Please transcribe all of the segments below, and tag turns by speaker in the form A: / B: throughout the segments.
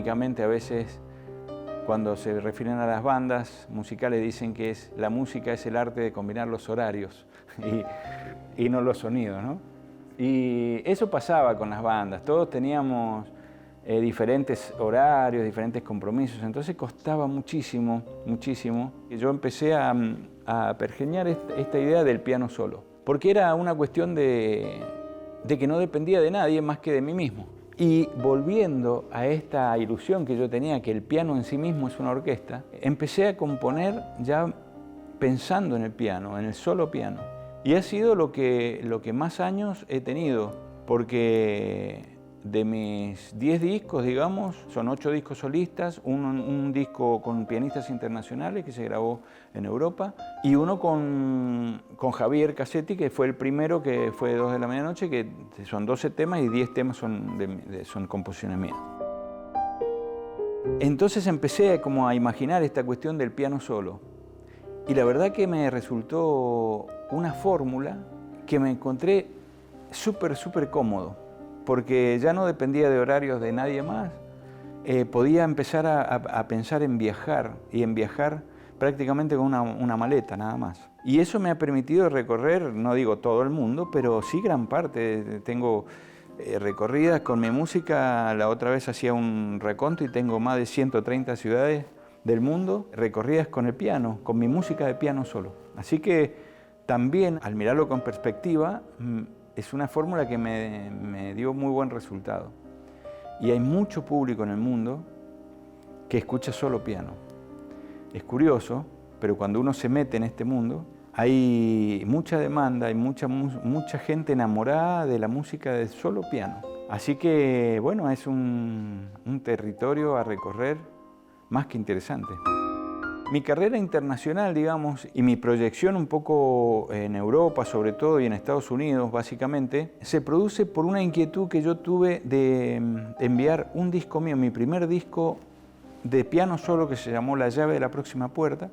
A: irónicamente a veces cuando se refieren a las bandas musicales dicen que la música es el arte de combinar los horarios y no los sonidos, ¿no? Y eso pasaba con las bandas, todos teníamos diferentes horarios, diferentes compromisos, entonces costaba muchísimo, muchísimo. Y yo empecé a pergeñar esta idea del piano solo, porque era una cuestión de que no dependía de nadie más que de mí mismo. Y volviendo a esta ilusión que yo tenía, que el piano en sí mismo es una orquesta, empecé a componer ya pensando en el piano, en el solo piano. Y ha sido lo que más años he tenido, porque de mis 10 discos, digamos, son 8 discos solistas, un disco con pianistas internacionales que se grabó en Europa y uno con Javier Cassetti, que fue el primero, que fue 2 de la medianoche, que son 12 temas y 10 temas son composiciones mías. Entonces empecé como a imaginar esta cuestión del piano solo y la verdad que me resultó una fórmula que me encontré súper cómodo, porque ya no dependía de horarios de nadie más. Podía empezar a pensar en viajar, y en viajar prácticamente con una maleta nada más. Y eso me ha permitido recorrer, no digo todo el mundo, pero sí gran parte. Tengo recorridas con mi música, la otra vez hacía un reconto y tengo más de 130 ciudades del mundo recorridas con el piano, con mi música de piano solo. Así que también, al mirarlo con perspectiva, es una fórmula que me dio muy buen resultado. Y hay mucho público en el mundo que escucha solo piano. Es curioso, pero cuando uno se mete en este mundo, hay mucha demanda, hay mucha gente enamorada de la música de solo piano. Así que, bueno, es un territorio a recorrer más que interesante. Mi carrera internacional, digamos, y mi proyección un poco en Europa, sobre todo, y en Estados Unidos, básicamente, se produce por una inquietud que yo tuve de enviar un disco mío, mi primer disco de piano solo, que se llamó La llave de la próxima puerta.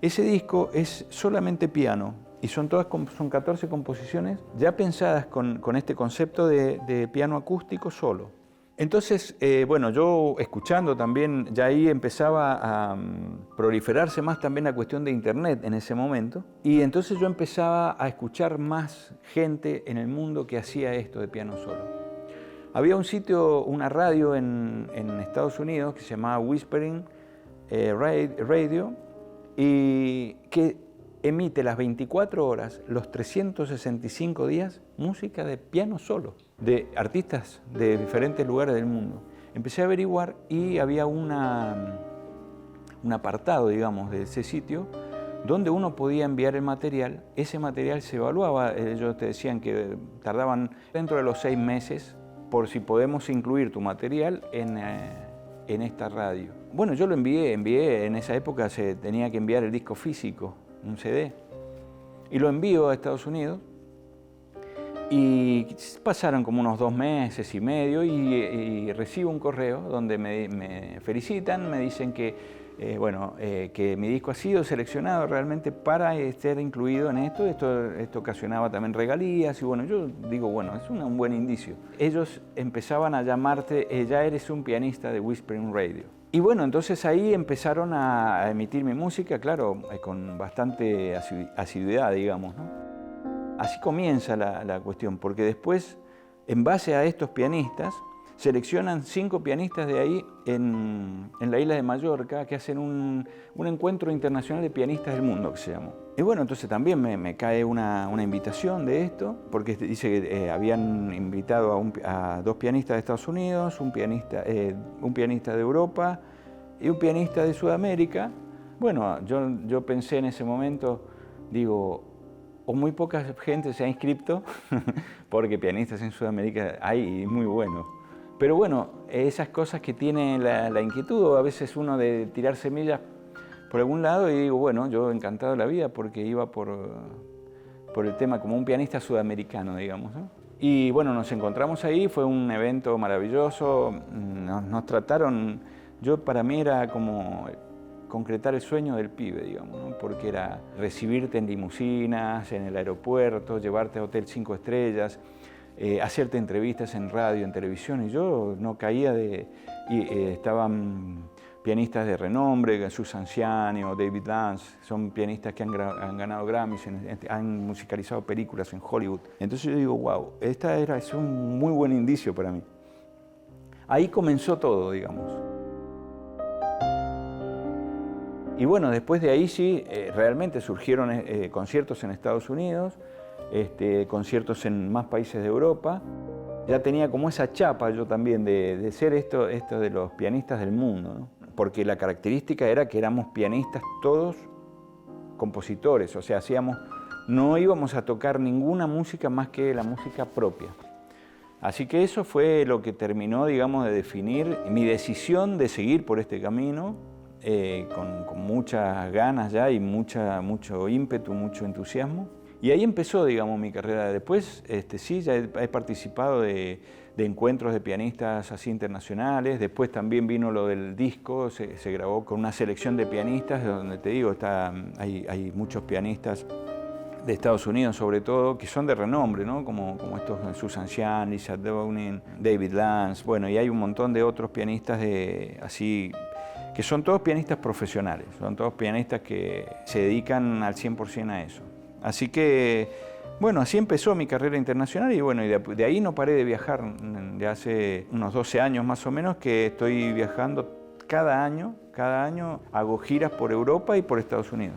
A: Ese disco es solamente piano y son 14 composiciones ya pensadas con este concepto de piano acústico solo. Entonces, bueno, yo escuchando también, ya ahí empezaba a proliferarse más también la cuestión de internet en ese momento, y entonces yo empezaba a escuchar más gente en el mundo que hacía esto de piano solo. Había un sitio, una radio en Estados Unidos que se llamaba Whispering Radio, y que emite las 24 horas, los 365 días, música de piano solo, de artistas de diferentes lugares del mundo. Empecé a averiguar y había un apartado, digamos, de ese sitio donde uno podía enviar el material. Ese material se evaluaba, ellos te decían que tardaban dentro de los 6 meses por si podemos incluir tu material en esta radio. Bueno, yo lo envié, en esa época se tenía que enviar el disco físico, un CD, y lo envío a Estados Unidos y pasaron como unos 2 meses y medio y recibo un correo donde me felicitan, me dicen que que mi disco ha sido seleccionado realmente para ser incluido en esto ocasionaba también regalías y bueno, yo digo, bueno, es un buen indicio. Ellos empezaban a llamarte, ya eres un pianista de Whispering Radio. Y bueno, entonces ahí empezaron a emitir mi música, claro, con bastante asiduidad, digamos, ¿no? Así comienza la cuestión, porque después, en base a estos pianistas, seleccionan 5 pianistas de ahí en la isla de Mallorca que hacen un encuentro internacional de pianistas del mundo, que se llamó. Y bueno, entonces también me cae una invitación de esto, porque dice que habían invitado a 2 pianistas de Estados Unidos, un pianista de Europa y un pianista de Sudamérica. Bueno, yo pensé en ese momento, digo, o muy poca gente se ha inscrito, porque pianistas en Sudamérica hay muy buenos. Pero bueno, esas cosas que tiene la inquietud, a veces uno de tirar semillas por algún lado y digo, bueno, yo encantado de la vida porque iba por el tema como un pianista sudamericano, digamos, ¿no? Y bueno, nos encontramos ahí, fue un evento maravilloso, nos trataron, para mí era como concretar el sueño del pibe, digamos, ¿no? Porque era recibirte en limusinas, en el aeropuerto, llevarte a hotel 5 estrellas, hacerte entrevistas en radio, en televisión, y yo no caía estaban pianistas de renombre, Susan Ciani o David Lance, son pianistas que han ganado Grammys, han musicalizado películas en Hollywood. Entonces yo digo, wow, es un muy buen indicio para mí. Ahí comenzó todo, digamos. Y bueno, después de ahí sí, realmente surgieron conciertos en Estados Unidos, conciertos en más países de Europa. Ya tenía como esa chapa yo también de ser esto de los pianistas del mundo, ¿no? Porque la característica era que éramos pianistas todos compositores, o sea, no íbamos a tocar ninguna música más que la música propia. Así que eso fue lo que terminó, digamos, de definir mi decisión de seguir por este camino, con muchas ganas ya y mucho ímpetu, mucho entusiasmo. Y ahí empezó, digamos, mi carrera. Después, sí, ya he participado de encuentros de pianistas así internacionales. Después también vino lo del disco, se grabó con una selección de pianistas, donde te digo, hay muchos pianistas de Estados Unidos sobre todo, que son de renombre, ¿no? Como estos Susan Ciani, Lisa Downing, David Lance, bueno, y hay un montón de otros pianistas que son todos pianistas profesionales, son todos pianistas que se dedican al 100% a eso. Así que, bueno, así empezó mi carrera internacional y bueno, y de ahí no paré de viajar. De hace unos 12 años más o menos que estoy viajando cada año hago giras por Europa y por Estados Unidos.